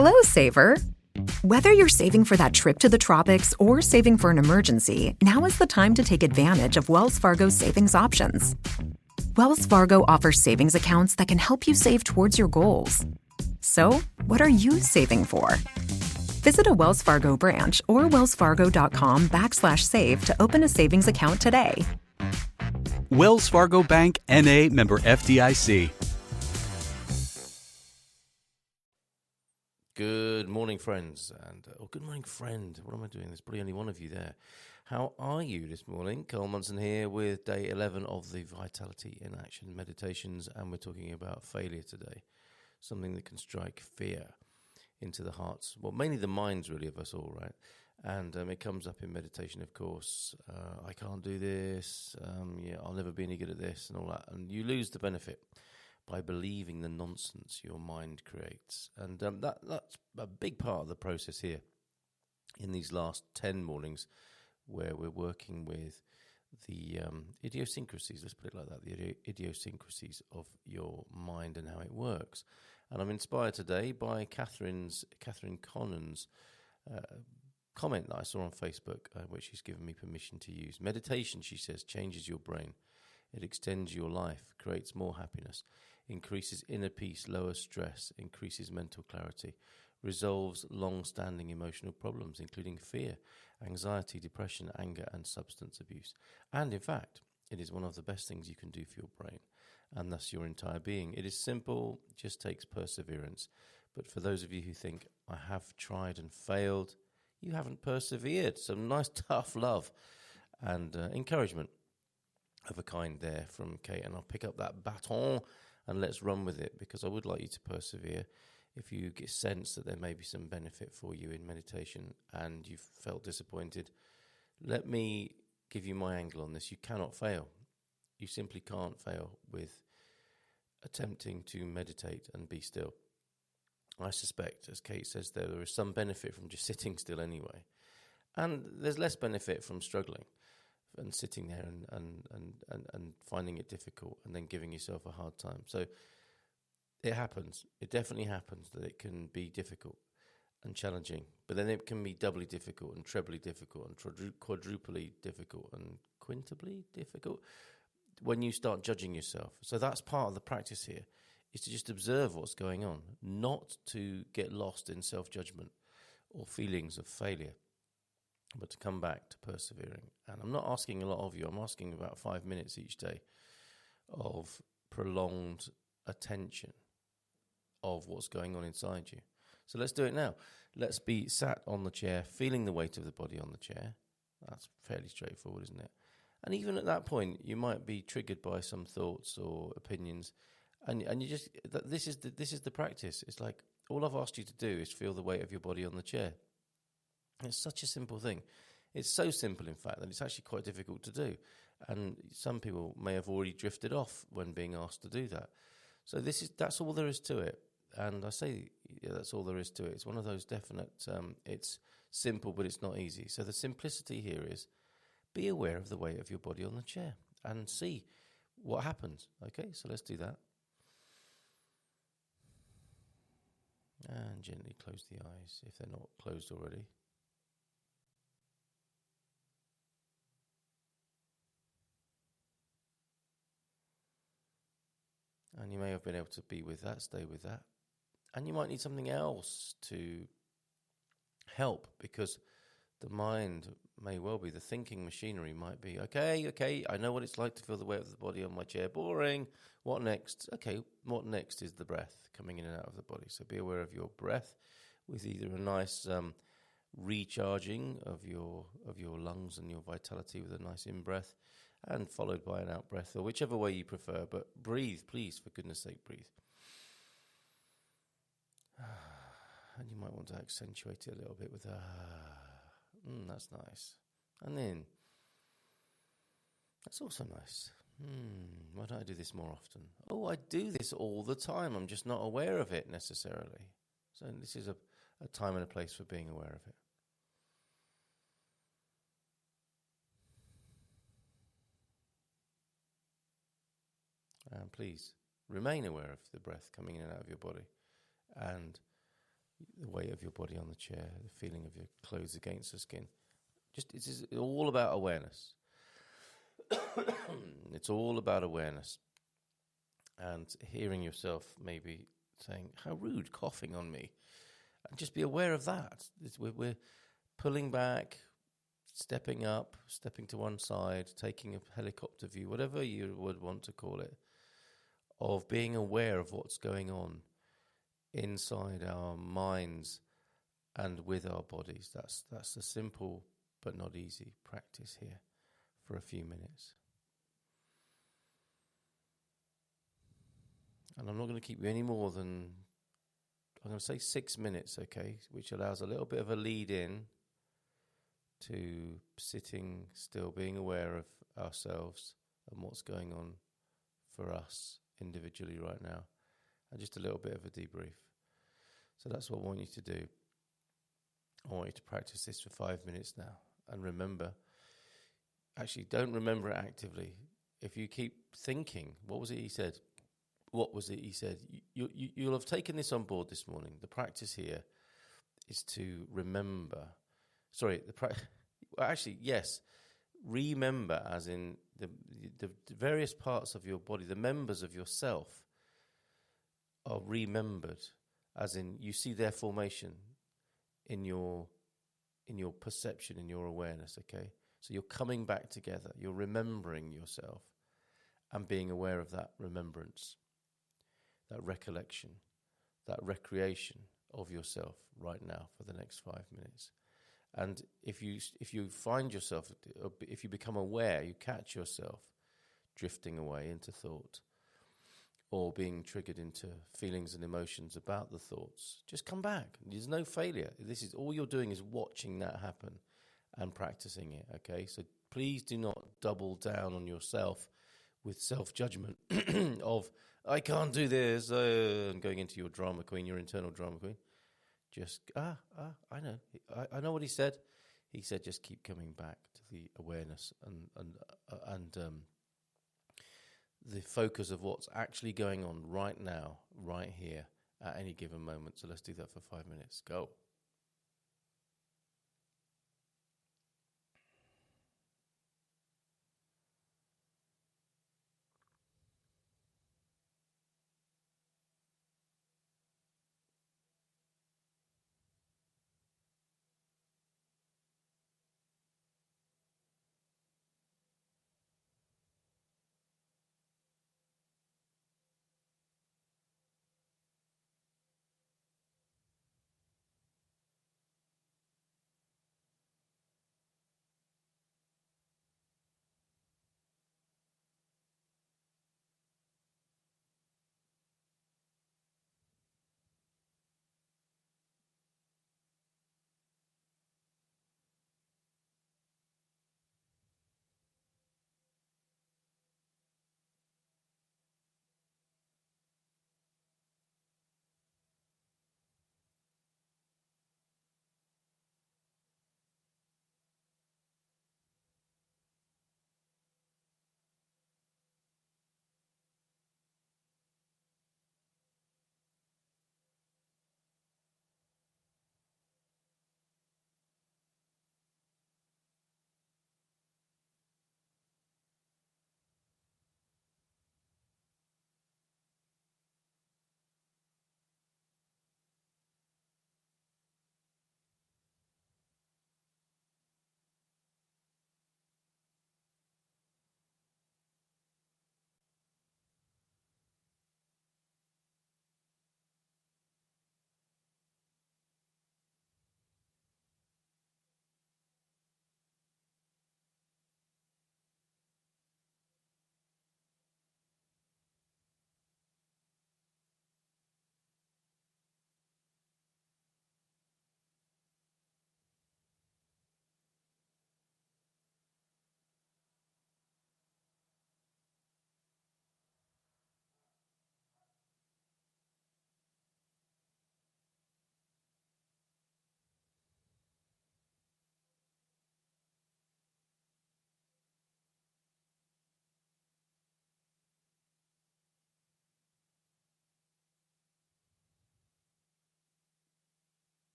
Hello, saver. Whether you're saving for that trip to the tropics or saving for an emergency, now is the time to take advantage of Wells Fargo's savings options. Wells Fargo offers savings accounts that can help you save towards your goals. So, what are you saving for? Visit a Wells Fargo branch or wellsfargo.com/save to open a savings account today. Wells Fargo Bank, N.A., member FDIC. Good morning, friends, good morning, friend. What am I doing? There's probably only one of you there. How are you this morning? Carl Munson here with day 11 of the Vitality in Action Meditations, and we're talking about failure today, something that can strike fear into the hearts, well, mainly the minds, really, of us all, right? And it comes up in meditation, of course. I can't do this. I'll never be any good at this, and all that. And you lose the benefit by believing the nonsense your mind creates. And that's a big part of the process here in these last 10 mornings, where we're working with the idiosyncrasies, let's put it like that, the idiosyncrasies of your mind and how it works. And I'm inspired today by Kate Connon's comment that I saw on Facebook, which she's given me permission to use. Meditation, she says, changes your brain. It extends your life, creates more happiness, increases inner peace, lowers stress, increases mental clarity, resolves long-standing emotional problems, including fear, anxiety, depression, anger, and substance abuse. And in fact, it is one of the best things you can do for your brain, and thus your entire being. It is simple, just takes perseverance. But for those of you who think, I have tried and failed, you haven't persevered. Some nice tough love and encouragement of a kind there from Kate. And I'll pick up that baton and let's run with it, because I would like you to persevere. If you get a sense that there may be some benefit for you in meditation and you've felt disappointed, let me give you my angle on this. You cannot fail. You simply can't fail with attempting to meditate and be still. I suspect, as Kate says there is some benefit from just sitting still anyway. And there's less benefit from struggling and sitting there and finding it difficult and then giving yourself a hard time. So it happens. It definitely happens that it can be difficult and challenging, but then it can be doubly difficult and trebly difficult and quadruply difficult and quintuply difficult when you start judging yourself. So that's part of the practice here, is to just observe what's going on, not to get lost in self-judgment or feelings of failure, but to come back to persevering. And I'm not asking a lot of you. I'm asking about 5 minutes each day of prolonged attention of what's going on inside you. So let's do it now. Let's be sat on the chair, feeling the weight of the body on the chair. That's fairly straightforward, isn't it? And even at that point, you might be triggered by some thoughts or opinions, and you just, this is the practice. It's like, all I've asked you to do is feel the weight of your body on the chair. It's such a simple thing. It's so simple, in fact, that it's actually quite difficult to do. And some people may have already drifted off when being asked to do that. So that's all there is to it. And I say, that's all there is to it. It's one of those definite, it's simple, but it's not easy. So the simplicity here is, be aware of the weight of your body on the chair and see what happens. Okay, so let's do that. And gently close the eyes if they're not closed already. And you may have been able to be with that, stay with that. And you might need something else to help, because the mind may well be, the thinking machinery might be, okay, I know what it's like to feel the weight of the body on my chair. Boring. What next? Okay, what next is the breath coming in and out of the body. So be aware of your breath with either a nice recharging of your lungs and your vitality with a nice in-breath, and followed by an out-breath, or whichever way you prefer. But breathe, please, for goodness sake, breathe. And you might want to accentuate it a little bit with that's nice. And then, that's also nice. Why don't I do this more often? Oh, I do this all the time. I'm just not aware of it necessarily. So this is a time and a place for being aware of it. And please remain aware of the breath coming in and out of your body, and the weight of your body on the chair, the feeling of your clothes against the skin. It's all about awareness. It's all about awareness. And hearing yourself maybe saying, how rude, coughing on me. And just be aware of that. We're pulling back, stepping up, stepping to one side, taking a helicopter view, whatever you would want to call it, of being aware of what's going on inside our minds and with our bodies. That's a simple but not easy practice here for a few minutes. And I'm not going to keep you any more than, I'm going to say 6 minutes, okay, which allows a little bit of a lead in to sitting still, being aware of ourselves and what's going on for us individually right now, and just a little bit of a debrief. So that's what I want you to do. I want you to practice this for 5 minutes now. And remember, actually don't remember it actively. If you keep thinking, what was it he said? What was it he said? You'll have taken this on board this morning. The practice here is to remember. Sorry, actually, yes. Remember, as in the various parts of your body, the members of yourself are remembered, as in you see their formation in your perception, in your awareness, okay? So you're coming back together, you're remembering yourself and being aware of that remembrance, that recollection, that recreation of yourself right now for the next 5 minutes. And if you find yourself, if you become aware, you catch yourself drifting away into thought or being triggered into feelings and emotions about the thoughts, just come back. There's no failure. This is all you're doing is watching that happen and practicing it, okay? So please do not double down on yourself with self-judgment of, I can't do this, and going into your drama queen, your internal drama queen. Just, I know. I know what he said. He said just keep coming back to the awareness and the focus of what's actually going on right now, right here, at any given moment. So let's do that for 5 minutes. Go.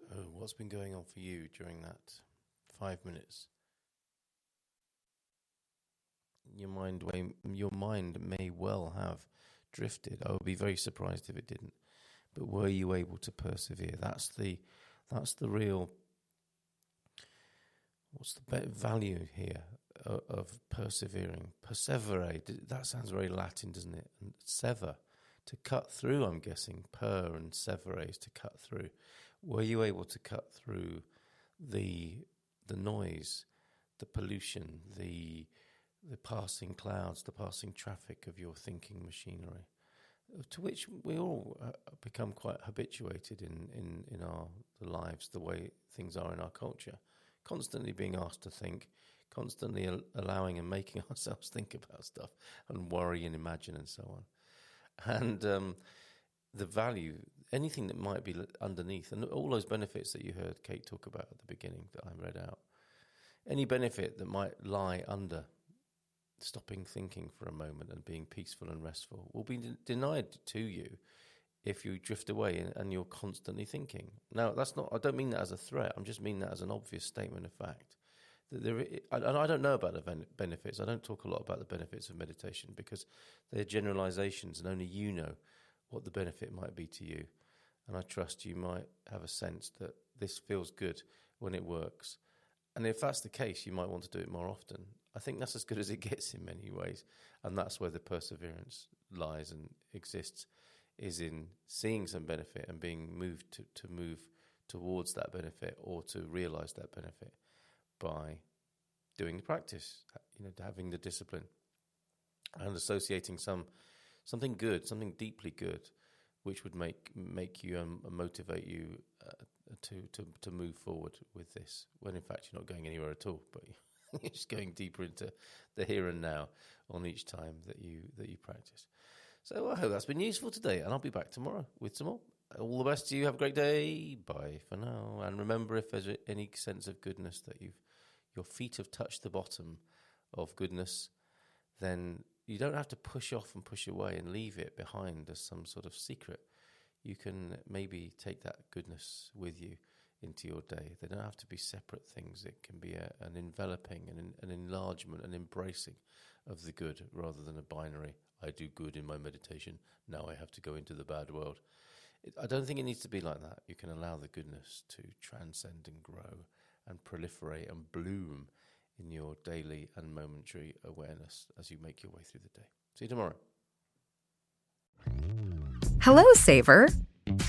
So, what's been going on for you during that 5 minutes? Your mind may well have drifted. I would be very surprised if it didn't. But were you able to persevere? That's the real. What's the value here of persevering? Perseverare. That sounds very Latin, doesn't it? And sever, to cut through. I'm guessing per and severare is to cut through. Were you able to cut through the noise, the pollution, the passing clouds, the passing traffic of your thinking machinery, to which we all become quite habituated in our lives, the way things are in our culture, constantly being asked to think, constantly allowing and making ourselves think about stuff and worry and imagine and so on. And the value, anything that might be underneath, and all those benefits that you heard Kate talk about at the beginning that I read out, any benefit that might lie under stopping thinking for a moment and being peaceful and restful will be denied to you if you drift away and you're constantly thinking. Now, I don't mean that as a threat. I'm just mean that as an obvious statement of fact. I don't know about the benefits. I don't talk a lot about the benefits of meditation because they're generalizations and only you know what the benefit might be to you. And I trust you might have a sense that this feels good when it works. And if that's the case, you might want to do it more often. I think that's as good as it gets in many ways. And that's where the perseverance lies and exists, is in seeing some benefit and being moved to move towards that benefit or to realize that benefit by doing the practice, having the discipline and associating something good, something deeply good, which would make you motivate you to move forward with this, when in fact you're not going anywhere at all, but you're just going deeper into the here and now on each time that you practice. So I hope that's been useful today, and I'll be back tomorrow with some more. All the best to you. Have a great day. Bye for now. And remember, if there's any sense of goodness that your feet have touched the bottom of goodness, then you don't have to push off and push away and leave it behind as some sort of secret. You can maybe take that goodness with you into your day. They don't have to be separate things. It can be an enveloping, an enlargement, an embracing of the good rather than a binary. I do good in my meditation, now I have to go into the bad world. I don't think it needs to be like that. You can allow the goodness to transcend and grow and proliferate and bloom in your daily and momentary awareness as you make your way through the day. See you tomorrow. Hello, Saver.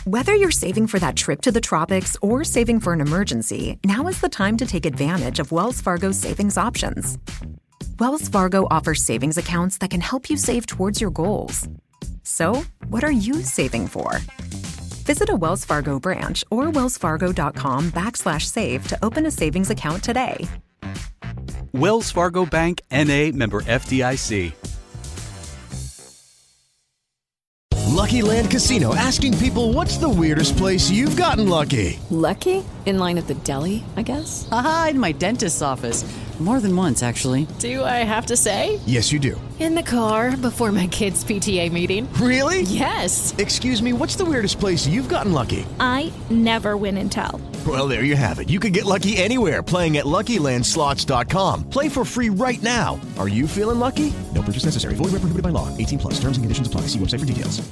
Whether you're saving for that trip to the tropics or saving for an emergency, now is the time to take advantage of Wells Fargo's savings options. Wells Fargo offers savings accounts that can help you save towards your goals. So, what are you saving for? Visit a Wells Fargo branch or wellsfargo.com/save to open a savings account today. Wells Fargo Bank, N.A., member FDIC. Lucky Land Casino, asking people, what's the weirdest place you've gotten lucky? Lucky? In line at the deli, I guess? Aha, in my dentist's office. More than once, actually. Do I have to say? Yes, you do. In the car before my kids' PTA meeting. Really? Yes. Excuse me, what's the weirdest place you've gotten lucky? I never win and tell. Well, there you have it. You can get lucky anywhere, playing at LuckyLandSlots.com. Play for free right now. Are you feeling lucky? No purchase necessary. Void where prohibited by law. 18+. Terms and conditions apply. See website for details.